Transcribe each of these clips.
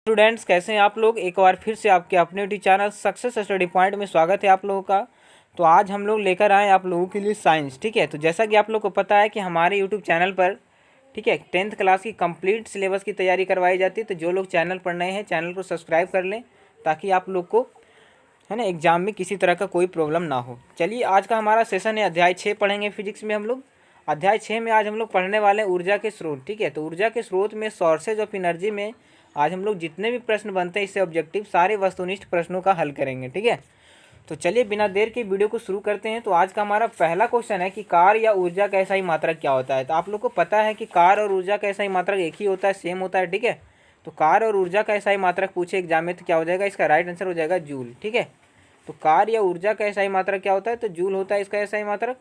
Students, कैसे हैं आप लोग। एक बार फिर से आपके अपने YouTube channel success study point में स्वागत है आप लोगों का। तो आज हम लोग लेकर आए आप लोगों के लिए साइंस। ठीक है, तो जैसा कि आप लोग को पता है कि हमारे यूट्यूब चैनल पर ठीक है 10th क्लास की कंप्लीट सिलेबस की तैयारी करवाई जाती है। तो जो लोग चैनल पर नए हैं चैनल को सब्सक्राइब कर लें ताकि आप लोग को है ना एग्जाम में किसी तरह का कोई प्रॉब्लम ना हो। चलिए, आज का हमारा सेशन है अध्याय 6 पढ़ेंगे फिजिक्स में हम लोग। अध्याय 6 में आज हम लोग पढ़ने वाले हैं ऊर्जा के स्रोत। ठीक है, तो ऊर्जा के स्रोत में सोर्सेज ऑफ एनर्जी में आज हम लोग जितने भी प्रश्न बनते हैं इससे ऑब्जेक्टिव सारे वस्तुनिष्ठ प्रश्नों का हल करेंगे। ठीक है, तो चलिए बिना देर के वीडियो को शुरू करते हैं। तो आज का हमारा पहला क्वेश्चन है कि कार या ऊर्जा का SI मात्रक क्या होता है। तो आप लोग को पता है कि कार और ऊर्जा का SI मात्रक एक ही होता है, सेम होता है। ठीक है, तो कार और ऊर्जा का SI मात्रक पूछे एग्जाम में तो क्या हो जाएगा, इसका राइट आंसर हो जाएगा जूल। ठीक है, तो कार या ऊर्जा का SI मात्रक क्या होता है, तो जूल होता है इसका SI मात्रक।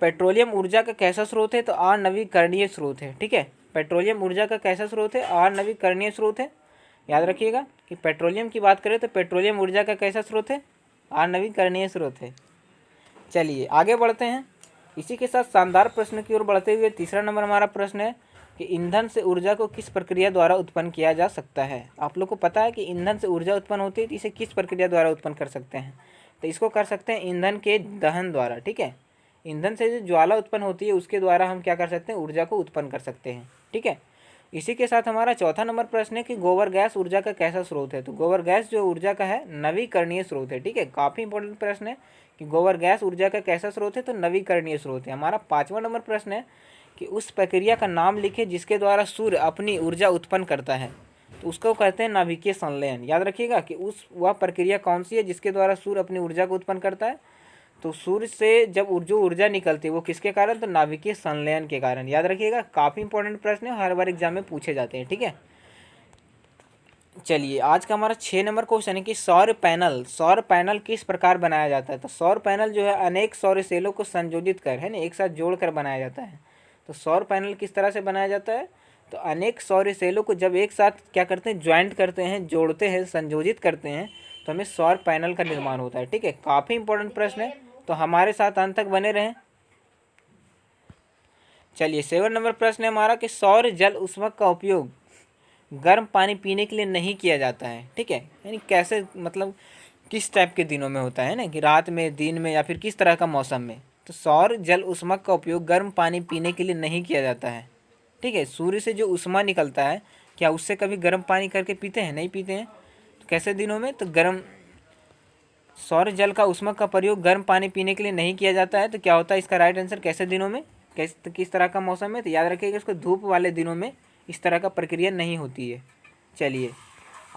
पेट्रोलियम ऊर्जा का कैसा स्रोत है, तो अनवीकरणीय स्रोत है। ठीक है, पेट्रोलियम ऊर्जा का कैसा स्रोत है, अनवीकरणीय स्रोत है। याद रखिएगा कि पेट्रोलियम की बात करें तो पेट्रोलियम ऊर्जा का कैसा स्रोत है, अनवीकरणीय स्रोत है। चलिए आगे बढ़ते हैं। इसी के साथ शानदार प्रश्न की ओर बढ़ते हुए तीसरा नंबर हमारा प्रश्न है कि ईंधन से ऊर्जा को किस प्रक्रिया द्वारा उत्पन्न किया जा सकता है। आप लोग को पता है कि ईंधन से ऊर्जा उत्पन्न होती है, तो इसे किस प्रक्रिया द्वारा उत्पन्न कर सकते हैं, तो इसको कर सकते हैं ईंधन के दहन द्वारा। ठीक है, ईंधन से जो ज्वाला उत्पन्न होती है उसके द्वारा हम क्या कर सकते हैं, ऊर्जा को उत्पन्न कर सकते हैं। ठीक है, इसी के साथ हमारा चौथा नंबर प्रश्न है कि गोबर गैस ऊर्जा का कैसा स्रोत है। तो गोबर गैस जो ऊर्जा का है नवीकरणीय स्रोत है। ठीक है, काफ़ी इंपॉर्टेंट प्रश्न है कि गोबर गैस ऊर्जा का कैसा स्रोत है, तो नवीकरणीय स्रोत है। हमारा पाँचवा नंबर प्रश्न है कि उस प्रक्रिया का नाम लिखे जिसके द्वारा सूर्य अपनी ऊर्जा उत्पन्न करता है, तो उसको कहते हैं नाभिकीय संलयन। याद रखिएगा कि वह प्रक्रिया कौन सी है जिसके द्वारा सूर्य अपनी ऊर्जा को उत्पन्न करता है, तो सूर्य से जब जो ऊर्जा निकलती है वो किसके कारण, तो नाभिकीय संलयन के कारण। याद रखिएगा, काफ़ी इंपॉर्टेंट प्रश्न है, हर बार एग्जाम में पूछे जाते हैं। ठीक है, चलिए आज का हमारा 6 नंबर क्वेश्चन है कि सौर पैनल किस प्रकार बनाया जाता है। तो सौर पैनल जो है अनेक सौर सेलों को संयोजित कर है ना एक साथ जोड़कर बनाया जाता है। तो सौर पैनल किस तरह से बनाया जाता है, तो अनेक सौर सेलों को जब एक साथ क्या करते हैं, ज्वाइंट करते हैं, जोड़ते हैं, संयोजित करते हैं, तो हमें सौर पैनल का निर्माण होता है। ठीक है, काफ़ी इंपॉर्टेंट प्रश्न है, तो हमारे साथ अंत तक बने रहें। चलिए 7 नंबर प्रश्न है हमारा कि सौर जल ऊष्मक का उपयोग गर्म पानी पीने के लिए नहीं किया जाता है। ठीक है, यानी कैसे, मतलब किस टाइप के दिनों में होता है ना, कि रात में, दिन में, या फिर किस तरह का मौसम में। तो सौर जल ऊष्मक का उपयोग गर्म पानी पीने के लिए नहीं किया जाता है। ठीक है, सूर्य से जो ऊष्मा निकलता है क्या उससे कभी गर्म पानी करके पीते हैं, नहीं पीते हैं। तो कैसे दिनों में, तो गर्म सौर जल का ऊष्मक का प्रयोग गर्म पानी पीने के लिए नहीं किया जाता है। तो क्या होता है इसका राइट आंसर, कैसे दिनों में, किस तरह का मौसम में। तो याद रखिएगा इसको धूप वाले दिनों में इस तरह का प्रक्रिया नहीं होती है। चलिए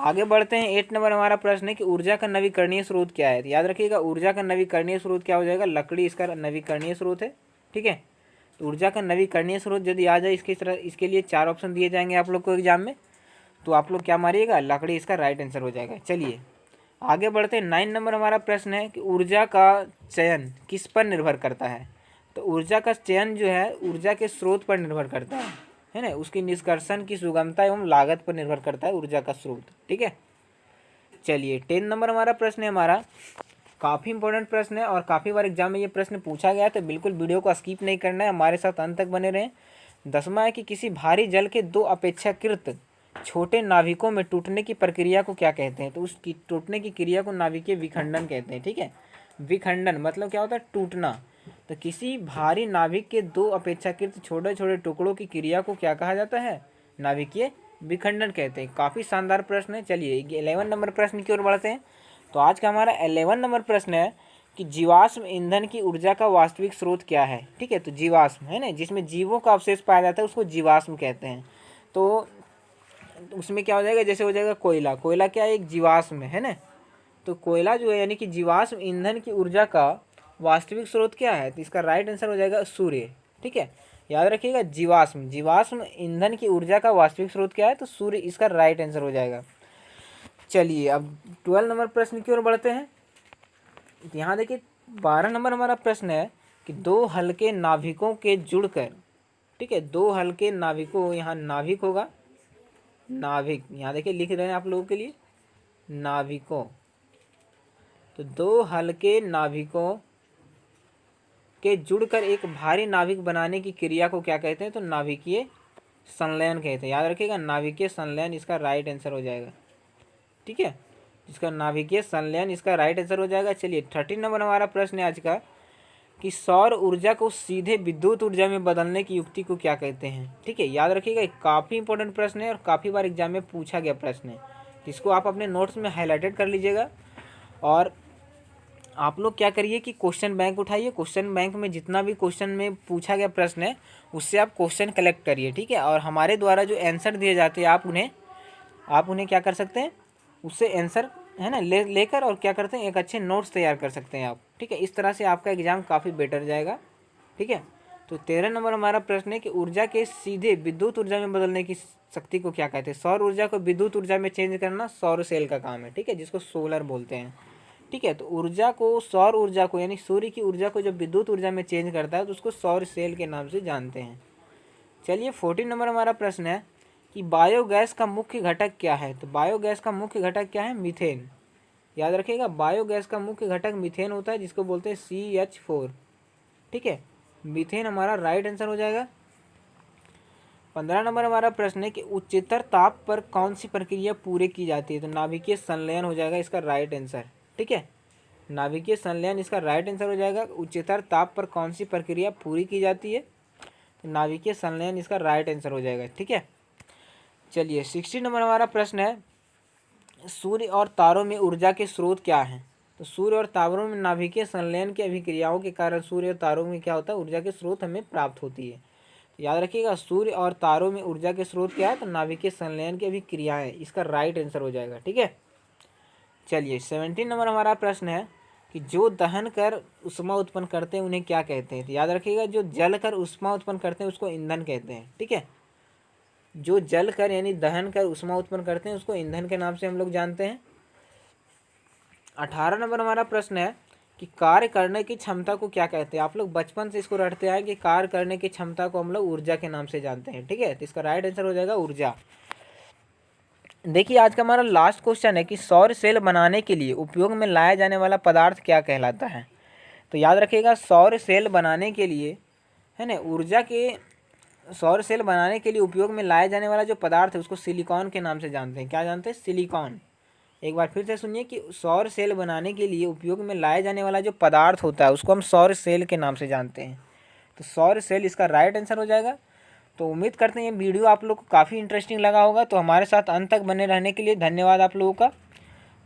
आगे बढ़ते हैं। 8 नंबर हमारा प्रश्न है कि ऊर्जा का नवीकरणीय स्रोत क्या है। तो याद रखिएगा ऊर्जा का नवीकरणीय स्रोत क्या हो जाएगा, लकड़ी इसका नवीकरणीय स्रोत है। ठीक है, तो ऊर्जा का नवीकरणीय स्रोत यदि आ जाए इसके लिए 4 ऑप्शन दिए जाएंगे आप लोग को एग्जाम में, तो आप लोग क्या मारिएगा, लकड़ी इसका राइट आंसर हो जाएगा। चलिए आगे बढ़ते हैं। 9 नंबर हमारा प्रश्न है कि ऊर्जा का चयन किस पर निर्भर करता है। तो ऊर्जा का चयन जो है ऊर्जा के स्रोत पर निर्भर करता है ना, उसकी निष्कर्षण की सुगमता एवं लागत पर निर्भर करता है ऊर्जा का स्रोत। ठीक है, चलिए 10 नंबर हमारा प्रश्न है हमारा, काफ़ी इंपॉर्टेंट प्रश्न है और काफ़ी बार एग्जाम में ये प्रश्न पूछा गया है, तो बिल्कुल वीडियो को स्किप नहीं करना है, हमारे साथ अंत तक बने रहें। 10वां है कि किसी भारी जल के 2 अपेक्षाकृत छोटे नाभिकों में टूटने की प्रक्रिया को क्या कहते हैं। तो उस टूटने की क्रिया को नाभिकीय विखंडन कहते हैं। ठीक है, विखंडन मतलब क्या होता है, टूटना। तो किसी भारी नाभिक के 2 अपेक्षाकृत छोटे छोटे टुकड़ों की क्रिया को क्या कहा जाता है, नाभिकीय विखंडन कहते हैं। काफ़ी शानदार प्रश्न है। चलिए 11 नंबर प्रश्न की ओर बढ़ते हैं। तो आज का हमारा 11 नंबर प्रश्न है कि जीवाश्म ईंधन की ऊर्जा का वास्तविक स्रोत क्या है। ठीक है, तो जीवाश्म है ना, जिसमें जीवों का अवशेष पाया जाता है उसको जीवाश्म कहते हैं। तो उसमें क्या हो जाएगा, जैसे हो जाएगा कोयला, कोयला क्या है, एक जीवाश्म है ना। तो कोयला जो है यानी कि जीवाश्म ईंधन की ऊर्जा का वास्तविक स्रोत क्या है, तो इसका राइट आंसर हो जाएगा सूर्य। ठीक है, याद रखिएगा जीवाश्म ईंधन की ऊर्जा का वास्तविक स्रोत क्या है, तो सूर्य इसका राइट आंसर हो जाएगा। चलिए अब 12 नंबर प्रश्न की ओर बढ़ते हैं। यहाँ देखिए 12 नंबर हमारा प्रश्न है कि 2 हल्के नाभिकों के जुड़कर, ठीक है, 2 हल्के नाभिकों, यहाँ नाभिक होगा, नाभिक यहाँ देखिए लिख रहे हैं आप लोगों के लिए, नाभिकों। तो 2 हल्के नाभिकों के जुड़कर एक भारी नाभिक बनाने की क्रिया को क्या कहते हैं, तो नाभिकीय संलयन कहते हैं। याद रखिएगा, नाभिकीय संलयन इसका राइट आंसर हो जाएगा। ठीक है, इसका नाभिकीय संलयन इसका राइट आंसर हो जाएगा। चलिए 13 नंबर हमारा प्रश्न है आज का कि सौर ऊर्जा को सीधे विद्युत ऊर्जा में बदलने की युक्ति को क्या कहते हैं। ठीक है, याद रखिएगा, काफ़ी इंपॉर्टेंट प्रश्न है और काफ़ी बार एग्जाम में पूछा गया प्रश्न है। इसको आप अपने नोट्स में हाईलाइटेड कर लीजिएगा और आप लोग क्या करिए कि क्वेश्चन बैंक उठाइए। क्वेश्चन बैंक में जितना भी क्वेश्चन में पूछा गया प्रश्न है उससे आप क्वेश्चन कलेक्ट करिए। ठीक है, और हमारे द्वारा जो आंसर दिए जाते हैं आप उन्हें क्या कर सकते हैं, उससे आंसर है ना लेकर और क्या करते हैं, एक अच्छे नोट्स तैयार कर सकते हैं आप। ठीक है, इस तरह से आपका एग्जाम काफ़ी बेटर जाएगा। ठीक है, तो 13 नंबर हमारा प्रश्न है कि ऊर्जा के सीधे विद्युत ऊर्जा में बदलने की शक्ति को क्या कहते हैं। सौर ऊर्जा को विद्युत ऊर्जा में चेंज करना सौर सेल का काम है। ठीक है, जिसको सोलर बोलते हैं। ठीक है, तो ऊर्जा को, सौर ऊर्जा को यानी सूर्य की ऊर्जा को जब विद्युत ऊर्जा में चेंज करता है तो उसको सौर सेल के नाम से जानते हैं। चलिए 14 नंबर हमारा प्रश्न है कि बायोगैस का मुख्य घटक क्या है। तो बायोगैस का मुख्य घटक क्या है, मीथेन। याद रखिएगा, बायोगैस का मुख्य घटक मीथेन होता है, जिसको बोलते हैं CH4। ठीक है, मीथेन हमारा राइट आंसर हो जाएगा। 15 नंबर हमारा प्रश्न है कि उच्चतर ताप पर कौन सी प्रक्रिया पूरी की जाती है। तो नाभिकीय संलयन हो जाएगा इसका राइट आंसर। ठीक है, नाभिकीय संलयन इसका राइट आंसर हो जाएगा। उच्चतर ताप पर कौन सी प्रक्रिया पूरी की जाती है, तो नाभिकीय संलयन इसका राइट आंसर हो जाएगा। ठीक है, चलिए 60 नंबर हमारा प्रश्न है सूर्य और तारों में ऊर्जा के स्रोत क्या हैं। तो सूर्य और तारों में नाभिकीय संलयन की अभिक्रियाओं के कारण सूर्य और तारों में क्या होता है, ऊर्जा के स्रोत हमें प्राप्त होती है। तो याद रखिएगा, सूर्य और तारों में ऊर्जा के स्रोत क्या है, तो नाभिकीय संलयन की अभिक्रियाएं, इसका राइट आंसर हो जाएगा। ठीक है, चलिए 17 नंबर हमारा प्रश्न है कि जो दहन कर ऊष्मा उत्पन्न करते हैं उन्हें क्या कहते हैं। तो याद रखिएगा, जो जल कर ऊष्मा उत्पन्न करते हैं उसको ईंधन कहते हैं। ठीक है, जो जल कर यानी दहन कर ऊष्मा उत्पन्न करते हैं उसको ईंधन के नाम से हम लोग जानते हैं। 18 नंबर हमारा प्रश्न है कि कार्य करने की क्षमता को क्या कहते हैं। आप लोग बचपन से इसको रटते आए कि कार्य करने की क्षमता को हम लोग ऊर्जा के नाम से जानते हैं। ठीक है, तो इसका राइट आंसर हो जाएगा ऊर्जा। देखिए आज का हमारा लास्ट क्वेश्चन है कि सौर सेल बनाने के लिए उपयोग में लाया जाने वाला पदार्थ क्या कहलाता है। तो याद रखिएगा, सौर सेल बनाने के लिए है ना सौर सेल बनाने के लिए उपयोग में लाया जाने वाला जो पदार्थ है उसको सिलिकॉन के नाम से जानते हैं। क्या जानते हैं, सिलिकॉन। एक बार फिर से सुनिए कि सौर सेल बनाने के लिए उपयोग में लाया जाने वाला जो पदार्थ होता है उसको हम सौर सेल के नाम से जानते हैं। तो सौर सेल इसका राइट आंसर हो जाएगा। तो उम्मीद करते हैं ये वीडियो आप लोग को काफ़ी इंटरेस्टिंग लगा होगा। तो हमारे साथ अंत तक बने रहने के लिए धन्यवाद आप लोगों का।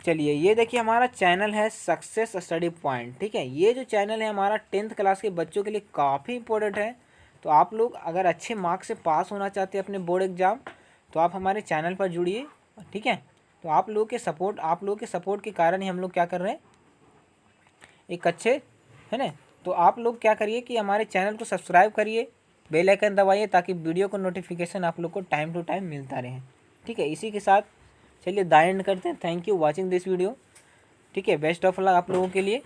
चलिए ये देखिए, हमारा चैनल है सक्सेस स्टडी पॉइंट। ठीक है, ये जो चैनल है हमारा 10th क्लास के बच्चों के लिए काफ़ी इंपॉर्टेंट है। तो आप लोग अगर अच्छे मार्क्स से पास होना चाहते हैं अपने बोर्ड एग्ज़ाम, तो आप हमारे चैनल पर जुड़िए। ठीक है, तो आप लोगों के सपोर्ट के कारण ही हम लोग क्या कर रहे हैं, एक अच्छे है ना। तो आप लोग क्या करिए कि हमारे चैनल को सब्सक्राइब करिए, बेल आइकन दबाइए, ताकि वीडियो को नोटिफिकेशन आप लोग को टाइम टू टाइम मिलता रहे। ठीक है, इसी के साथ चलिए द एंड करते हैं। Thank you watching this video. ठीक है, बेस्ट ऑफ लक आप लोगों के लिए।